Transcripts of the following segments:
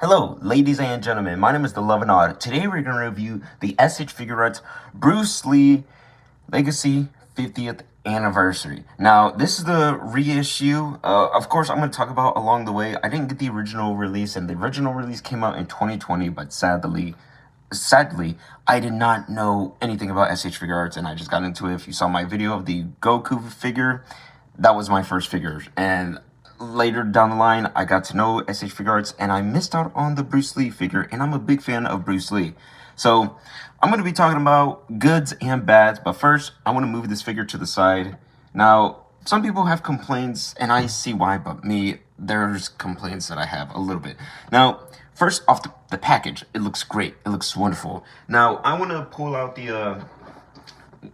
Hello, ladies and gentlemen. My name is The Love and Odd. Today we're going to review the SH Figuarts Bruce Lee Legacy 50th Anniversary. Now, this is the reissue. Of course, I'm going to talk about along the way. I didn't get the original release, and the original release came out in 2020, but sadly, I did not know anything about SH Figuarts, and I just got into it. If you saw my video of the Goku figure, that was my first figure, and later down the line, I got to know SH Figuarts, and I missed out on the Bruce Lee figure, and I'm a big fan of Bruce Lee. So, I'm going to be talking about goods and bads, but first, I want to move this figure to the side. Now, some people have complaints, and I see why, but me, there's complaints that I have a little bit. Now, first off the package, it looks great. It looks wonderful. Now, I want to pull out the,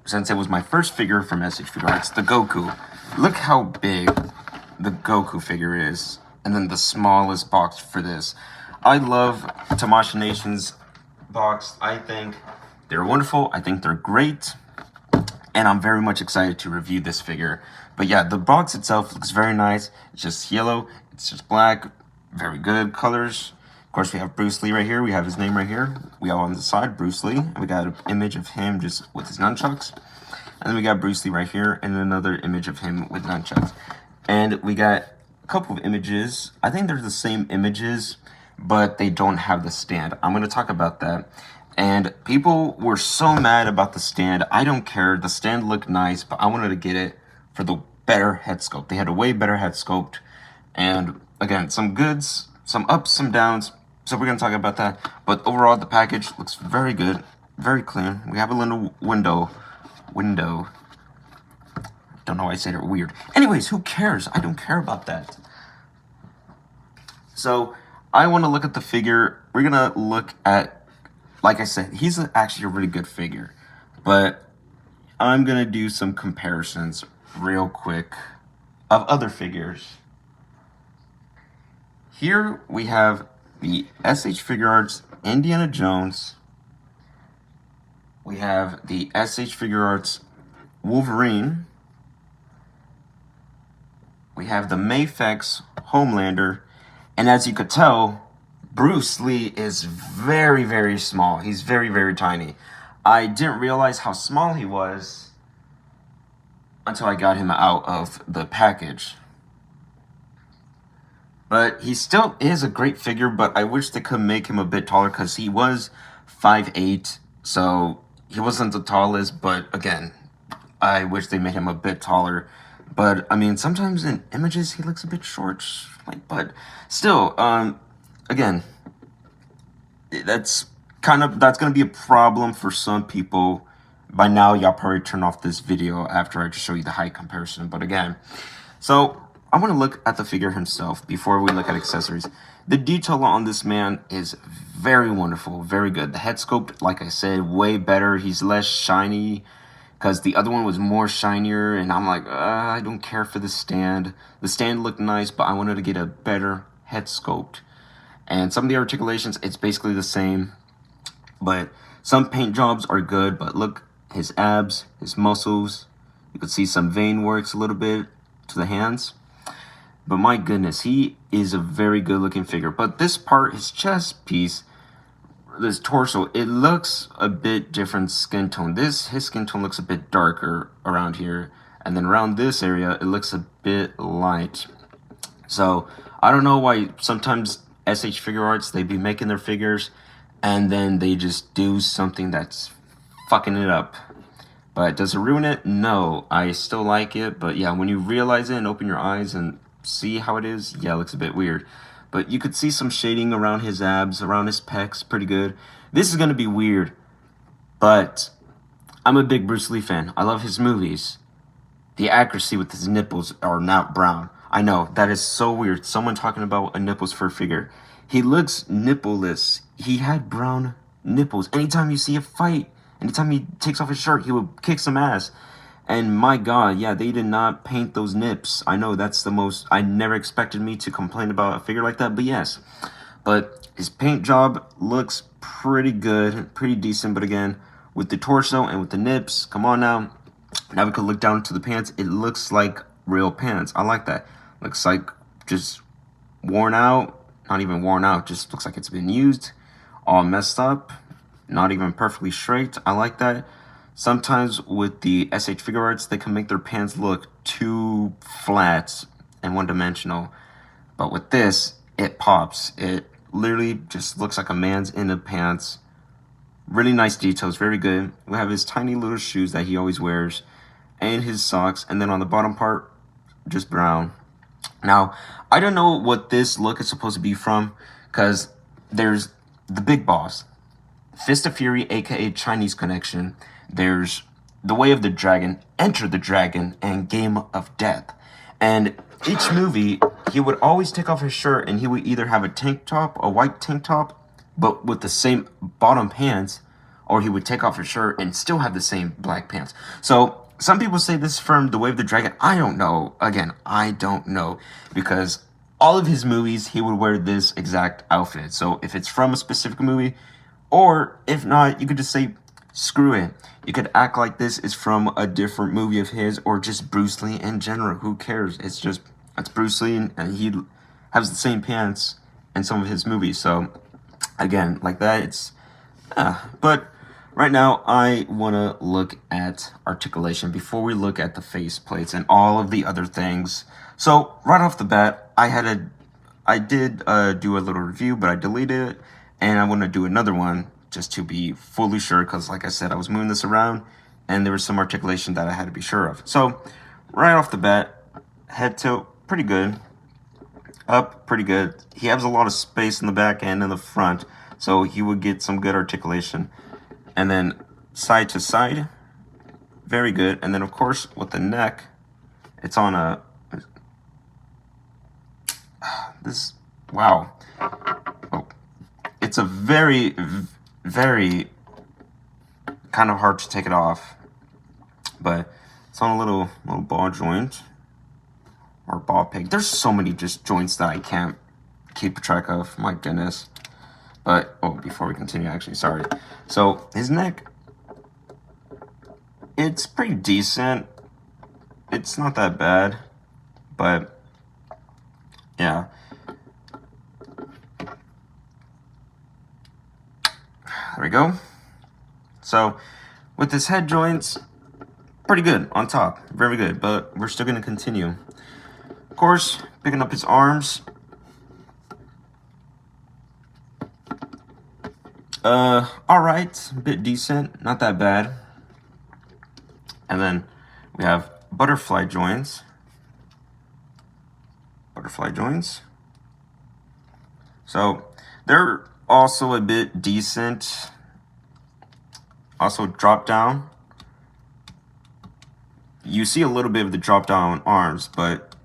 since it was my first figure from SH Figuarts, the Goku. Look how big the Goku figure is, and then the smallest box for this. I love Tamashii Nation's box. I think they're wonderful. I think they're great, and I'm very much excited to review this figure. But yeah, the box itself looks very nice. It's just yellow. It's just black. Very good colors. Of course, we have Bruce Lee right here. We have his name right here. We have on the side Bruce Lee. We got an image of him just with his nunchucks. And then we got Bruce Lee right here, and another image of him with nunchucks. And we got a couple of images. I think they're the same images, but they don't have the stand. I'm going to talk about that. And people were so mad about the stand. I don't care. The stand looked nice, but I wanted to get it for the better head sculpt. They had a way better head sculpt. And again, some goods, some ups, some downs. So we're going to talk about that. But overall, the package looks very good, very clean. We have a little window. Don't know why I said it weird. Anyways, who cares? I don't care about that. So I want to look at the figure. We're going to look at, like I said, he's actually a really good figure. But I'm going to do some comparisons real quick of other figures. Here we have the SH Figuarts Indiana Jones. We have the SH Figuarts Wolverine. We have the Mafex Homelander. And as you could tell, Bruce Lee is very, very small. He's very, very tiny. I didn't realize how small he was until I got him out of the package. But he still is a great figure, but I wish they could make him a bit taller because he was 5'8", so he wasn't the tallest, but again, I wish they made him a bit taller. But I mean, sometimes in images he looks a bit short, but still, again, that's gonna be a problem for some people. By now, y'all probably turn off this video after I just show you the height comparison. But again, so I want to look at the figure himself before we look at accessories. The detail on this man is very wonderful, very good. The head sculpt, like I said, way better. He's less shiny because the other one was more shinier, and I'm like, I don't care for the stand. The stand looked nice, but I wanted to get a better head sculpt. And some of the articulations, it's basically the same, but some paint jobs are good. But look, his abs, his muscles, you could see some vein works a little bit to the hands. But my goodness, he is a very good looking figure. But this part, his chest piece, this torso, it looks a bit different skin tone. His skin tone looks a bit darker around here. And then around this area, it looks a bit light. So I don't know why sometimes SH Figuarts, they be making their figures and then they just do something that's fucking it up. But does it ruin it? No, I still like it. But yeah, when you realize it and open your eyes and see how it is, yeah, it looks a bit weird. But you could see some shading around his abs, around his pecs, pretty good. This is going to be weird, but I'm a big Bruce Lee fan. I love his movies. The accuracy with his nipples are not brown. I know, that is so weird. Someone talking about a nipples for a figure. He looks nippleless. He had brown nipples. Anytime you see a fight, anytime he takes off his shirt, he would kick some ass. And my God, yeah, they did not paint those nips. I know that's the most, I never expected me to complain about a figure like that, but yes. But his paint job looks pretty good, pretty decent. But again, with the torso and with the nips, come on now. Now we could look down to the pants. It looks like real pants. I like that. Looks like just worn out, not even worn out, just looks like it's been used, all messed up, not even perfectly straight. I like that. Sometimes with the SH Figuarts, they can make their pants look too flat and one-dimensional. But with this, it pops. It literally just looks like a man's in the pants. Really nice details, very good. We have his tiny little shoes that he always wears, and his socks, and then on the bottom part, just brown. Now, I don't know what this look is supposed to be from, because there's the big boss, Fist of Fury, aka Chinese Connection. There's The Way of the Dragon, Enter the Dragon, and Game of Death. And each movie, he would always take off his shirt, and he would either have a tank top, a white tank top, but with the same bottom pants, or he would take off his shirt and still have the same black pants. So some people say this is from The Way of the Dragon. I don't know. Again, I don't know, because all of his movies, he would wear this exact outfit. So if it's from a specific movie, or if not, you could just say, screw it. You could act like this is from a different movie of his, or just Bruce Lee in general. Who cares? It's Bruce Lee, and he has the same pants in some of his movies. So again, like that, it's but right now I want to look at articulation before we look at the face plates and all of the other things. So right off the bat, I did do a little review, but I deleted it, and I want to do another one just to be fully sure, because like I said, I was moving this around and there was some articulation that I had to be sure of. So right off the bat, head tilt, pretty good. Up, pretty good. He has a lot of space in the back and in the front, so he would get some good articulation. And then side to side, very good. And then of course with the neck, it's on a wow. Oh, it's a very kind of hard to take it off, but it's on a little ball joint or ball peg. There's so many just joints that I can't keep track of. My goodness. But before we continue, actually, sorry. So his neck, it's pretty decent. It's not that bad, but yeah. There we go. So with his head joints, pretty good on top, very good, but we're still going to continue. Of course, picking up his arms. All right, a bit decent, not that bad. And then we have butterfly joints. So they're also a bit decent. Also drop down. You see a little bit of the drop down arms, but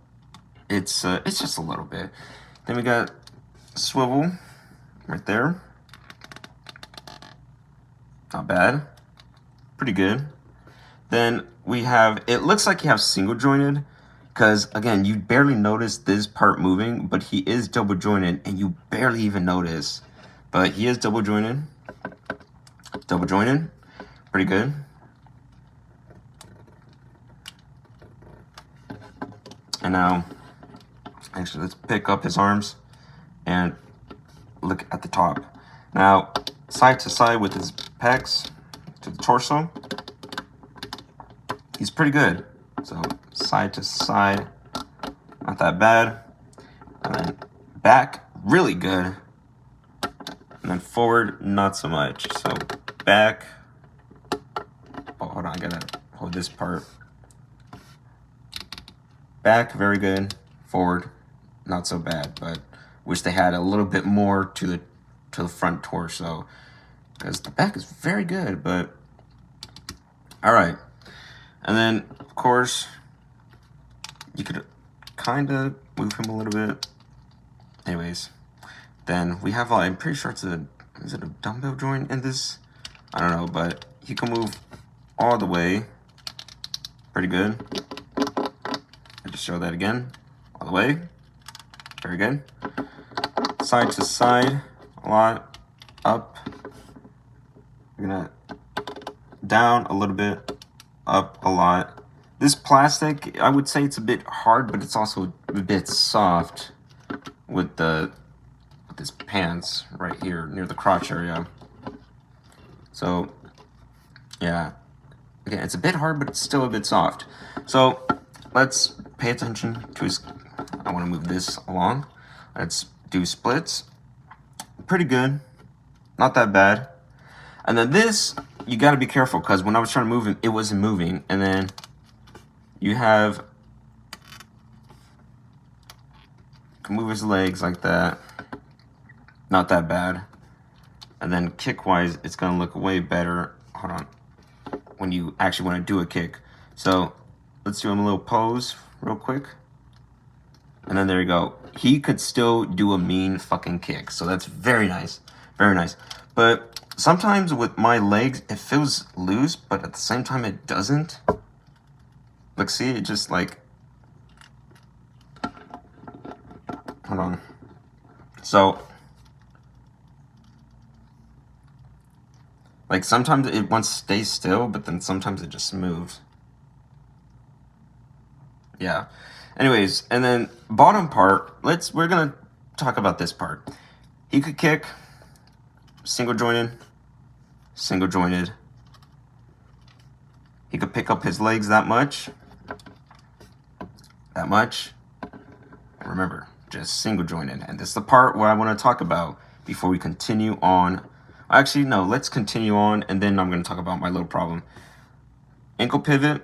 it's just a little bit. Then we got swivel right there. Not bad. Pretty good. Then we have, it looks like you have single jointed, because again, you barely notice this part moving, but he is double jointed and you barely even notice. But he is double jointed. Pretty good. And now, actually, let's pick up his arms and look at the top. Now, side to side with his pecs to the torso, he's pretty good. So side to side, not that bad. And then back, really good. And then forward, not so much. So back, hold on, I gotta hold this part. Back, very good. Forward, not so bad, but wish they had a little bit more to the front torso, because the back is very good. But all right. And then of course you could kind of move him a little bit. Anyways, then we have, I'm pretty sure is it a dumbbell joint in this? I don't know, but he can move all the way. Pretty good. I just show that again. All the way. Very good. Side to side, a lot. Up. We're gonna down a little bit. Up a lot. This plastic, I would say it's a bit hard, but it's also a bit soft with the with his pants right here near the crotch area. So, yeah. Again, it's a bit hard, but it's still a bit soft. So, let's pay attention to his... I want to move this along. Let's do splits. Pretty good. Not that bad. And then this, you got to be careful, because when I was trying to move it, it wasn't moving. And then you have... can move his legs like that. Not that bad. And then kick-wise, it's going to look way better. Hold on. When you actually want to do a kick. So, let's do him a little pose real quick. And then there you go. He could still do a mean fucking kick. So that's very nice. Very nice. But sometimes with my legs, it feels loose, but at the same time, it doesn't. Look, see? It just like... hold on. So... like, sometimes it wants to stay still, but then sometimes it just moves. Yeah. Anyways, and then bottom part, we're going to talk about this part. He could kick, single jointed. He could pick up his legs that much. And remember, just single jointed. And this is the part where I want to talk about before we continue on. Actually, no, let's continue on, and then I'm going to talk about my little problem. Ankle pivot.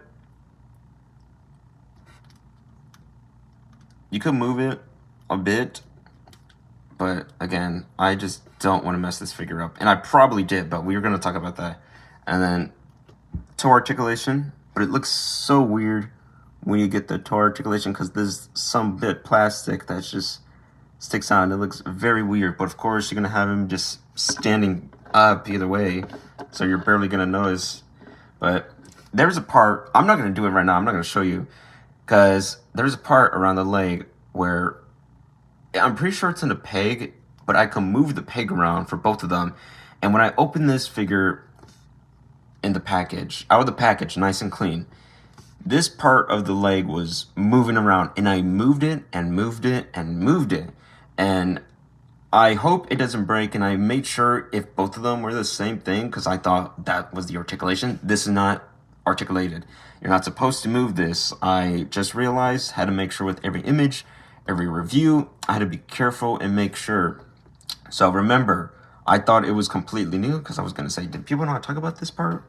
You could move it a bit, but again, I just don't want to mess this figure up. And I probably did, but we were going to talk about that. And then toe articulation, but it looks so weird when you get the toe articulation because there's some bit plastic that just sticks out and it looks very weird. But of course, you're going to have him just standing up either way, so you're barely going to notice. But there's a part, I'm not going to do it right now, I'm not going to show you, because there's a part around the leg where I'm pretty sure it's in a peg, but I can move the peg around for both of them. And when I open this figure in the package, out of the package, nice and clean, this part of the leg was moving around, and I moved it and moved it and moved it. And I hope it doesn't break, and I made sure if both of them were the same thing, because I thought that was the articulation. This is not articulated. You're not supposed to move this. I just realized how to make sure with every image, every review, I had to be careful and make sure. So remember, I thought it was completely new, because I was going to say, did people not talk about this part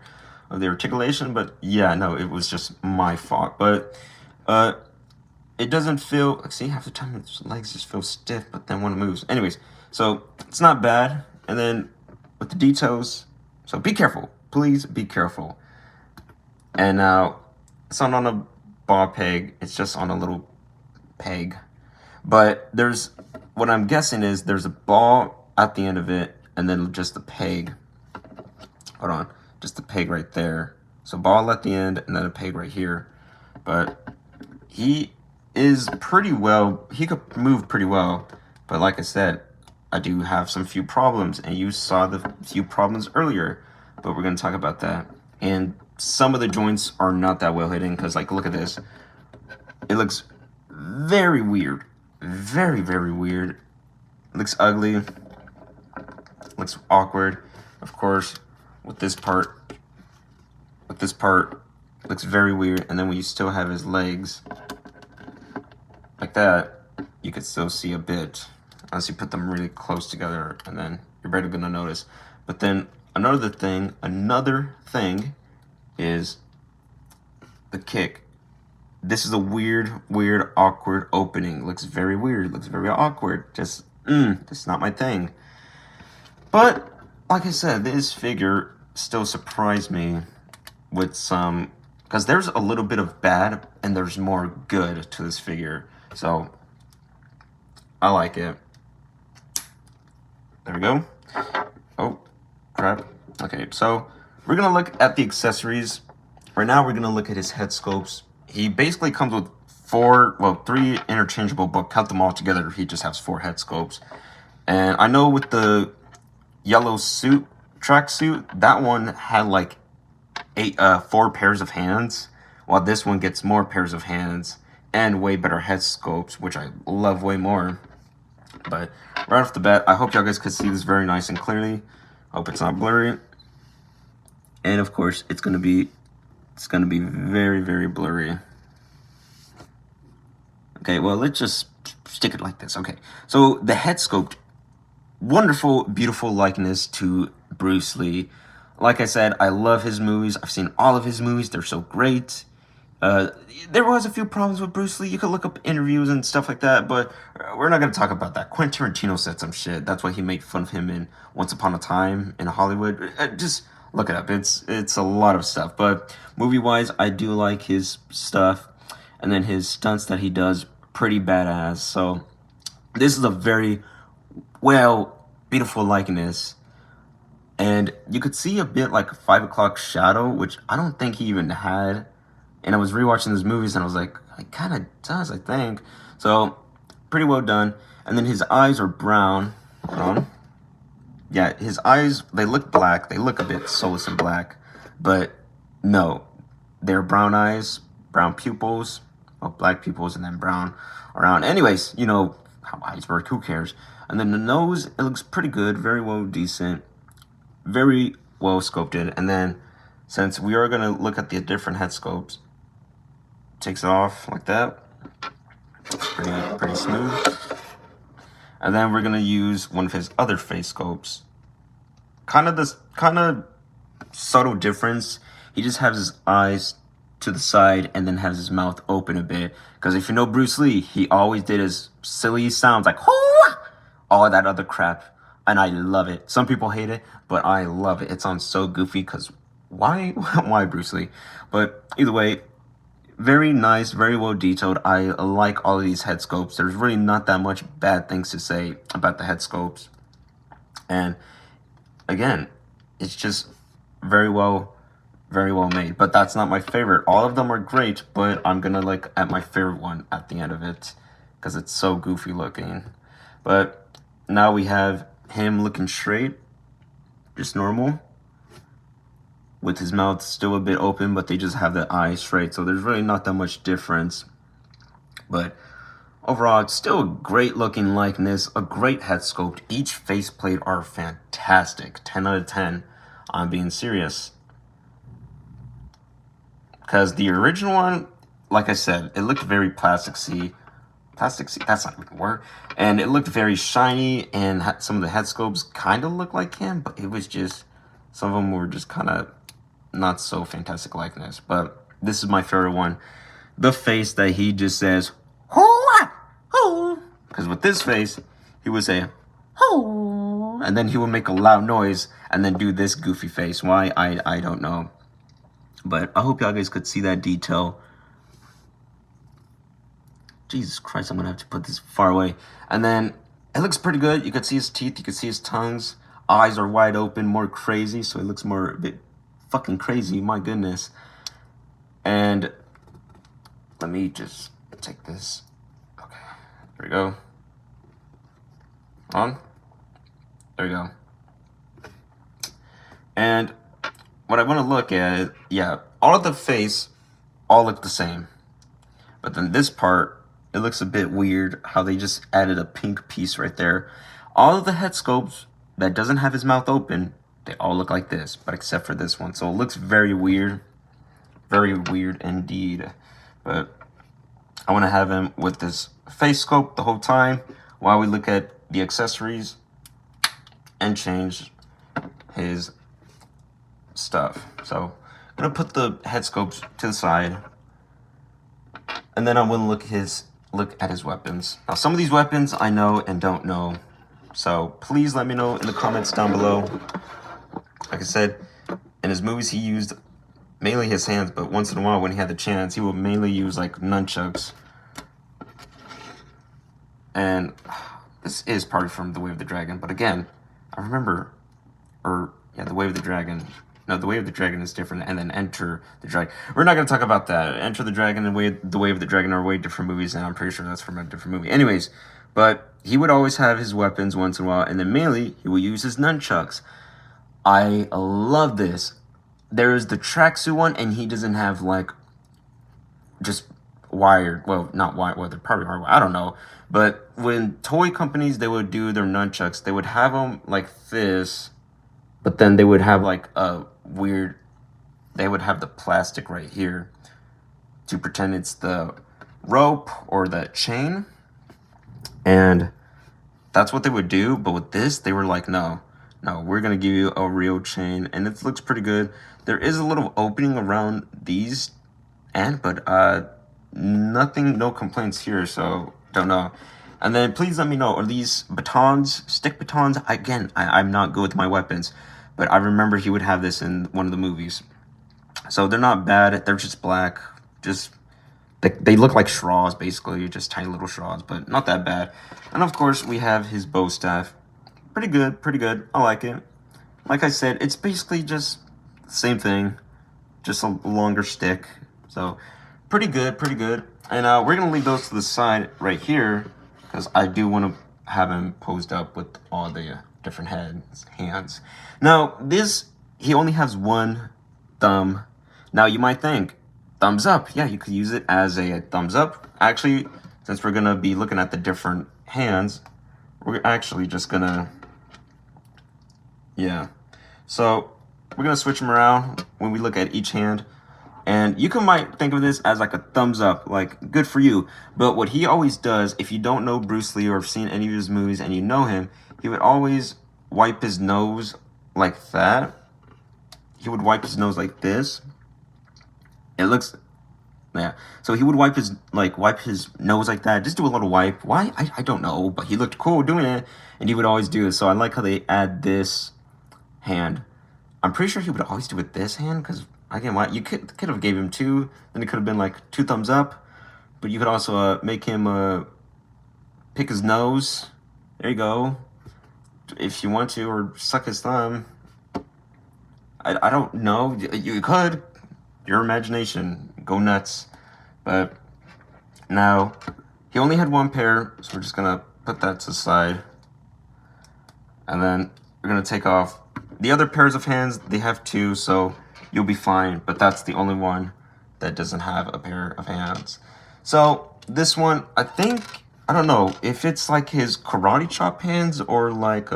of the articulation? But yeah, no, it was just my fault. But it doesn't feel, see, half the time its legs just feel stiff, but then when it moves. Anyways, so it's not bad. And then with the details, so be careful. Please be careful. And now, it's not on a ball peg. It's just on a little peg. But there's, what I'm guessing is there's a ball at the end of it, and then just a peg. Hold on. Just a peg right there. So ball at the end, and then a peg right here. But he is pretty well, he could move pretty well. But like I said, I do have some few problems, and you saw the few problems earlier. But we're going to talk about that. And some of the joints are not that well hidden, because like, look at this. It looks very weird. Very, very weird. It looks ugly. Looks awkward. Of course, with this part, looks very weird. And then when you still have his legs like that, you could still see a bit, unless you put them really close together, and then you're barely gonna notice. But then another thing is the kick. This is a weird, awkward opening. Looks very weird. Looks very awkward. Just, that's not my thing. But like I said, this figure still surprised me with some, because there's a little bit of bad and there's more good to this figure. So I like it. There we go. Oh, crap. Okay, so we're going to look at the accessories. Right now, we're going to look at his head sculpts. He basically comes with 3 interchangeable, but count them all together, he just has 4 head sculpts. And I know with the yellow suit, tracksuit, that one had like 4 pairs of hands, while this one gets more pairs of hands and way better head sculpts, which I love way more. But right off the bat, I hope y'all guys could see this very nice and clearly. Hope it's not blurry. And of course, it's gonna be very, very blurry. Okay, well, let's just stick it like this. Okay, so the head sculpt, wonderful, beautiful likeness to Bruce Lee. Like I said, I love his movies. I've seen all of his movies. They're so great. There was a few problems with Bruce Lee. You could look up interviews and stuff like that, but we're not going to talk about that. Quentin Tarantino said some shit. That's why he made fun of him in Once Upon a Time in Hollywood. Just look it up. It's a lot of stuff. But movie-wise, I do like his stuff. And then his stunts that he does, pretty badass. So this is a very, well, beautiful likeness. And you could see a bit like a 5 o'clock shadow, which I don't think he even had. And I was rewatching these movies and I was like, it kind of does, I think. So, pretty well done. And then his eyes are brown. Hold on. Yeah, his eyes, they look black. They look a bit soulless and black. But no, they're brown eyes, brown pupils. Well, black pupils and then brown around. Anyways, you know how eyes work. Who cares? And then the nose, it looks pretty good. Very well, decent. Very well sculpted. And then since we are going to look at the different head sculpts, takes it off like that. Pretty smooth. And then we're going to use one of his other face sculpts. Kind of subtle difference. He just has his eyes to the side and then has his mouth open a bit. Because if you know Bruce Lee, he always did his silly sounds like all that other crap. And I love it. Some people hate it, but I love it. It sounds so goofy because why Bruce Lee? But either way, very nice, very well detailed. I like all of these head sculpts. There's really not that much bad things to say about the head sculpts. And again, it's just very well made. But that's not my favorite. All of them are great, but I'm gonna look at my favorite one at the end of it because it's so goofy looking. But now we have him looking straight, just normal, with his mouth still a bit open, but they just have the eyes straight, so there's really not that much difference. But overall, it's still a great looking likeness, a great head sculpt. Each faceplate are fantastic. 10 out of 10. I'm being serious. Because the original one, like I said, it looked very plastic-y. Plastic-y? That's not even a word. And it looked very shiny, and some of the head sculpts kind of looked like him, but it was just, some of them were just kind of not so fantastic likeness. But this is my favorite one. The face that he just says, because with this face, he would say, and then he would make a loud noise, and then do this goofy face. Why? I don't know. But I hope y'all guys could see that detail. Jesus Christ, I'm going to have to put this far away. And then it looks pretty good. You could see his teeth. You could see his tongues. Eyes are wide open, more crazy. So it looks more a bit fucking crazy. My goodness. And let me just take this. Okay. There we go. On. There we go. And what I want to look at, yeah, all of the face all look the same. But then this part, it looks a bit weird how they just added a pink piece right there. All of the head sculpts that doesn't have his mouth open, they all look like this, but except for this one. So it looks very weird. Very weird indeed. But I want to have him with this face sculpt the whole time while we look at the accessories and change his stuff. So I'm going to put the head sculpts to the side. And then I'm going to look at his weapons. Now, some of these weapons I know and don't know. So please let me know in the comments down below. Like I said, in his movies he used mainly his hands, but once in a while when he had the chance, he would mainly use like nunchucks. And this is probably from The Way of the Dragon, but again, I remember, The Way of the Dragon. No, The Way of the Dragon is different, and then Enter the Dragon. We're not going to talk about that. Enter the Dragon and The Way of the Dragon are way different movies, and I'm pretty sure that's from a different movie. Anyways, but he would always have his weapons once in a while, and then mainly he would use his nunchucks. I love this. There is the tracksuit one, and he doesn't have like just wired. Well, not wired. Well, they're probably hard. I don't know, But when toy companies, they would do their nunchucks, they would have them like this, but then they would have like a weird, they would have the plastic right here to pretend it's the rope or the chain. And that's what they would do. But with this, they were like, no, we're going to give you a real chain. And it looks pretty good. There is a little opening around these but nothing, no complaints here. So don't know. And then please let me know, are these batons, stick batons? Again, I'm not good with my weapons, but I remember he would have this in one of the movies. So they're not bad. They're just black. Just they look like straws, basically, just tiny little straws, but not that bad. And of course, we have his bow staff. Pretty good, pretty good. I like it. Like I said, it's basically just the same thing, just a longer stick. So pretty good, pretty good. And we're gonna leave those to the side right here because I do want to have him posed up with all the different hands. Now this, he only has one thumb. Now you might think, thumbs up. Yeah, you could use it as a thumbs up. Actually, since we're gonna be looking at the different hands, we're actually just gonna, yeah. So we're gonna switch them around when we look at each hand. And you might think of this as like a thumbs up, like good for you. But what he always does, if you don't know Bruce Lee or have seen any of his movies and you know him, he would always wipe his nose like that. He would wipe his nose like this. It looks, yeah. So he would wipe his nose like that. Just do a little wipe. Why? I don't know. But he looked cool doing it, and he would always do it. So I like how they add this hand. I'm pretty sure he would always do it this hand because again, why you could have gave him two, then it could have been like two thumbs up. But you could also make him pick his nose. There you go. If you want to, or suck his thumb. I don't know. You could. Your imagination. Go nuts. But now, he only had one pair, so we're just going to put that to the side. And then we're going to take off the other pairs of hands. They have two, so you'll be fine. But that's the only one that doesn't have a pair of hands. So this one, I think, I don't know if it's like his karate chop hands or like,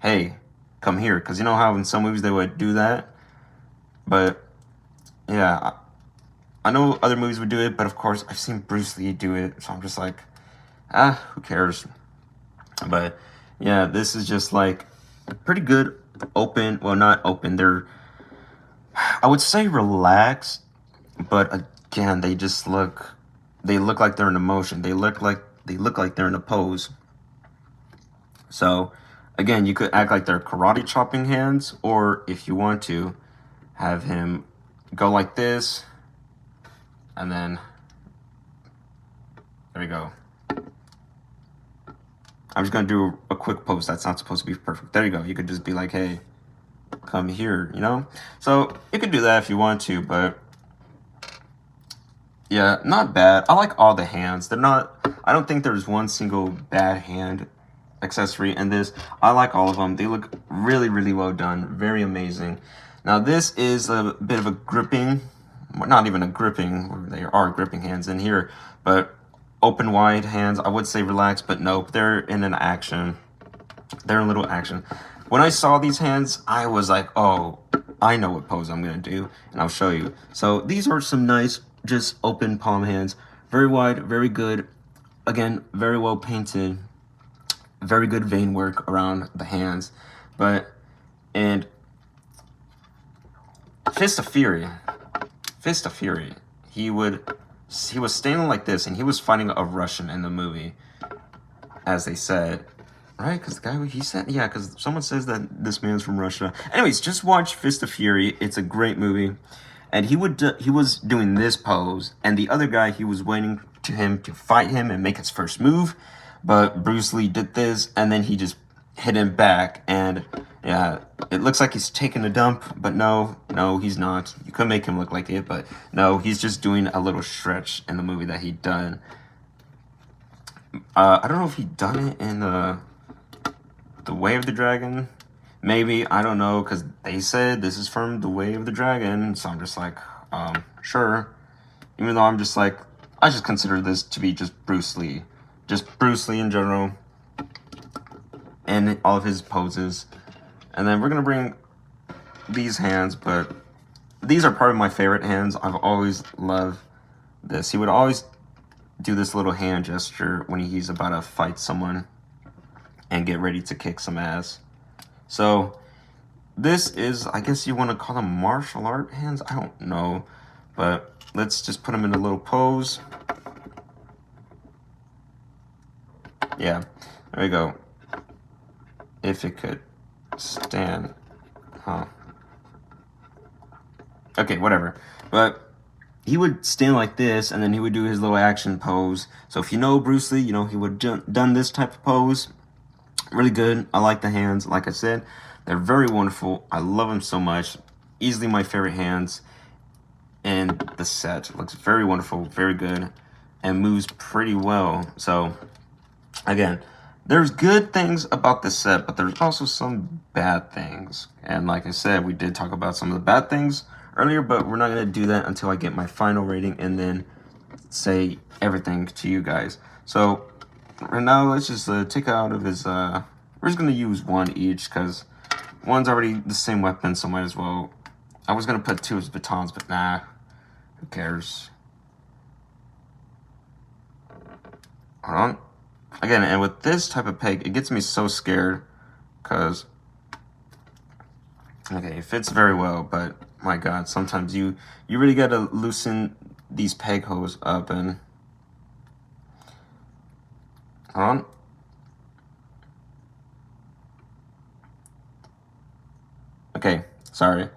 hey, come here. Because you know how in some movies they would do that? But, yeah, I know other movies would do it, but of course I've seen Bruce Lee do it, so I'm just like, who cares? But yeah, this is just like pretty good open, well, not open, they're, I would say relaxed, but again, they look like they're in a motion. They look like they're in a pose. So again, you could act like they're karate chopping hands, or if you want to, have him go like this, and then there we go. I'm just gonna do a quick pose that's not supposed to be perfect. There you go. You could just be like, hey, come here, you know? So you could do that if you want to, but yeah, not bad. I like all the hands. They're not, I don't think there's one single bad hand accessory in this. I like all of them. They look really, really well done. Very amazing. Now this is a bit of a gripping, not even a gripping, there are gripping hands in here, but open wide hands. I would say relaxed, but nope, they're in an action. They're in a little action. When I saw these hands, I was like, oh, I know what pose I'm gonna do, and I'll show you. So these are some nice, just open palm hands. Very wide, very good. Again, very well painted. Very good vein work around the hands. And Fist of Fury, he was standing like this, and he was fighting a Russian in the movie, as they said, right? Because the guy, he said, yeah, because someone says that this man's from Russia. Anyways, just watch Fist of Fury. It's a great movie. And he was doing this pose, and the other guy, he was waiting to him to fight him and make his first move, but Bruce Lee did this, and then he just hit him back, and yeah, it looks like he's taking a dump, but no, he's not. You could make him look like it, but no, he's just doing a little stretch in the movie that he done. I don't know if he done it in the Way of the Dragon. Maybe, I don't know, because they said this is from The Way of the Dragon, so I'm just like, sure. Even though I'm just like, I just consider this to be just Bruce Lee. just Bruce Lee in general, and all of his poses. And then we're gonna bring these hands, but these are probably my favorite hands. I've always loved this. He would always do this little hand gesture when he's about to fight someone and get ready to kick some ass. So this is, I guess you want to call them martial art hands. I don't know, but let's just put them in a little pose. Yeah, there we go. If it could stand, huh? Okay, whatever. But he would stand like this, and then he would do his little action pose. So if you know Bruce Lee, you know he would have done this type of pose. Really good. I like the hands. Like I said, they're very wonderful. I love them so much. Easily my favorite hands. And the set looks very wonderful, very good, and moves pretty well. So, again, there's good things about this set, but there's also some bad things. And like I said, we did talk about some of the bad things earlier, but we're not going to do that until I get my final rating and then say everything to you guys. So, right now, let's just take out of his, we're just going to use one each, because one's already the same weapon, so might as well. I was going to put two of his batons, but nah, who cares? Hold on. Again, and with this type of peg, it gets me so scared, because, okay, it fits very well, but my God, sometimes you really got to loosen these peg holes up, and hold on. Okay, sorry.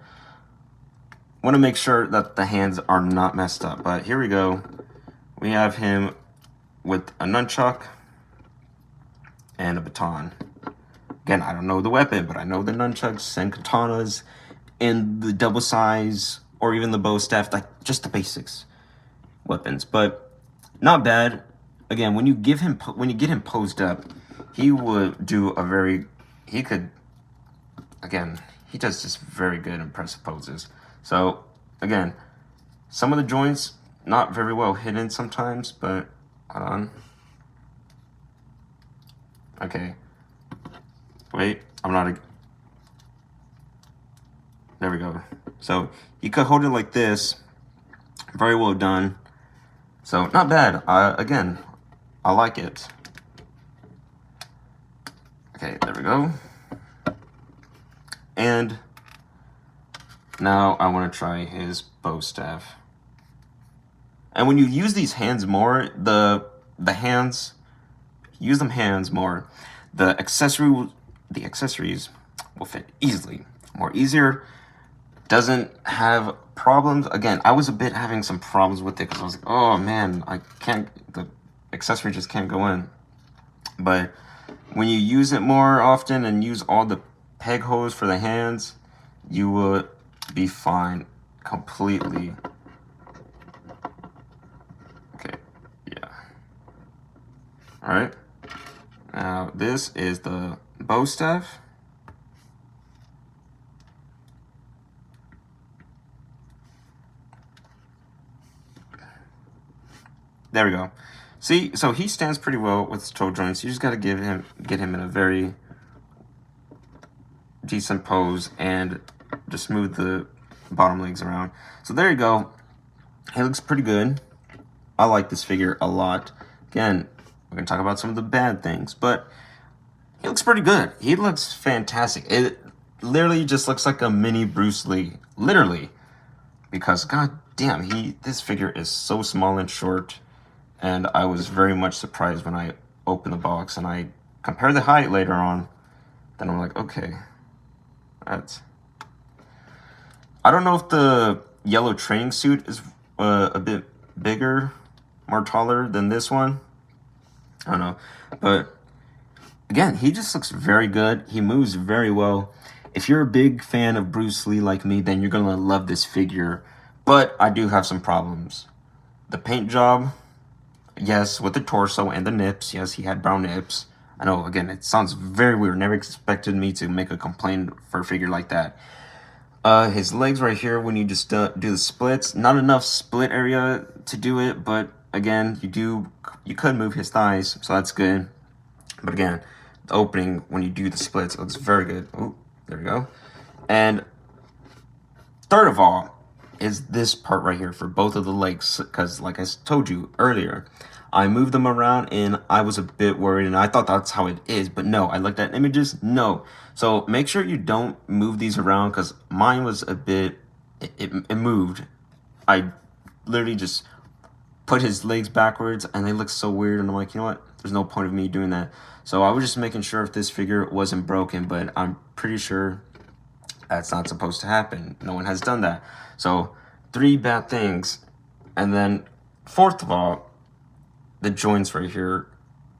Want to make sure that the hands are not messed up, but here we go. We have him with a nunchuck and a baton. Again, I don't know the weapon, but I know the nunchucks and katanas and the double size or even the bow staff, like just the basics weapons, but not bad. Again, when you get him posed up, he would do he does just very good impressive poses. So again, some of the joints not very well hidden sometimes, but hold on. Okay. Wait, there we go. So you could hold it like this. Very well done. So not bad. Again, I like it. Okay, there we go. And now I want to try his bow staff. And when you use these hands more, the hands more, the accessories will fit easily, more easier. Doesn't have problems. Again, I was a bit having some problems with it because I was like, oh man, the accessory just can't go in. But when you use it more often and use all the peg holes for the hands, you will be fine completely. Okay, yeah. All right. Now this is the bow staff. There we go. See, so he stands pretty well with his toe joints. You just got to get him in a very decent pose and just move the bottom legs around. So there you go. He looks pretty good. I like this figure a lot. Again, we're going to talk about some of the bad things, but he looks pretty good. He looks fantastic. It literally just looks like a mini Bruce Lee. Literally. Because, god damn, this figure is so small and short. And I was very much surprised when I opened the box and I compared the height later on. Then I'm like, okay. I don't know if the yellow training suit is a bit bigger, more taller than this one. I don't know. But again, he just looks very good. He moves very well. If you're a big fan of Bruce Lee like me, then you're going to love this figure. But I do have some problems. The paint job, yes, with the torso and the nips. Yes, he had brown nips. I know, again, it sounds very weird. Never expected me to make a complaint for a figure like that. His legs right here, when you just do the splits, not enough split area to do it, but again, you could move his thighs, so that's good. But again, the opening when you do the splits, it looks very good. Oh, there we go. And third of all is this part right here for both of the legs, because like I told you earlier, I moved them around and I was a bit worried, and I thought that's how it is, but no, I looked at images, no. So make sure you don't move these around, because mine was a bit, it moved. I literally just put his legs backwards and they look so weird, and I'm like, you know what, there's no point of me doing that. So I was just making sure if this figure wasn't broken, but I'm pretty sure that's not supposed to happen. No one has done that. So 3 bad things. And then fourth of all, the joints right here,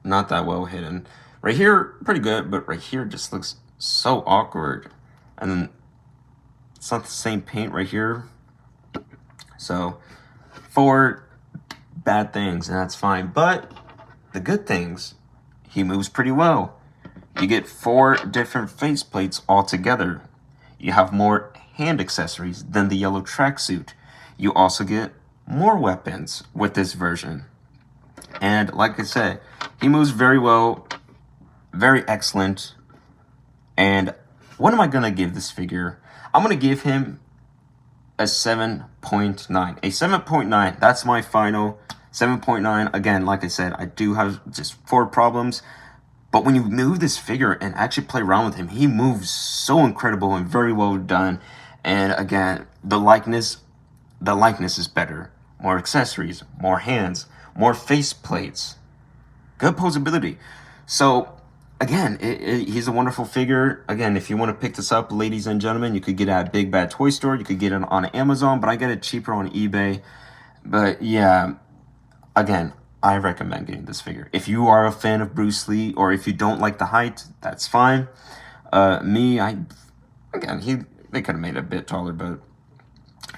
not that well hidden. Right here, pretty good, but right here just looks so awkward. And then it's not the same paint right here. So 4 bad things, and that's fine. But the good things, he moves pretty well. You get 4 different faceplates all together. You have more hand accessories than the yellow tracksuit. You also get more weapons with this version. And like I said, he moves very well, very excellent. And what am I going to give this figure? I'm going to give him a 7.9. A 7.9, that's my final 7.9. Again, like I said, I do have just 4 problems. But when you move this figure and actually play around with him, he moves so incredible and very well done. And again, the likeness is better. More accessories, more hands, more face plates, good posability. So again, he's a wonderful figure. Again, if you want to pick this up, ladies and gentlemen, you could get it at Big Bad Toy Store. You could get it on Amazon, but I get it cheaper on eBay. But yeah, again, I recommend getting this figure. If you are a fan of Bruce Lee, or if you don't like the height, that's fine. They could have made it a bit taller, but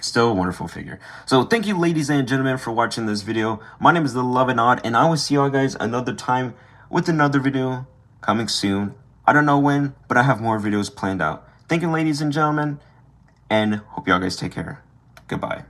still a wonderful figure. So thank you, ladies and gentlemen, for watching this video. My name is The Loving Odd, and I will see y'all guys another time with another video coming soon. I don't know when, but I have more videos planned out. Thank you, ladies and gentlemen, and hope y'all guys take care. Goodbye.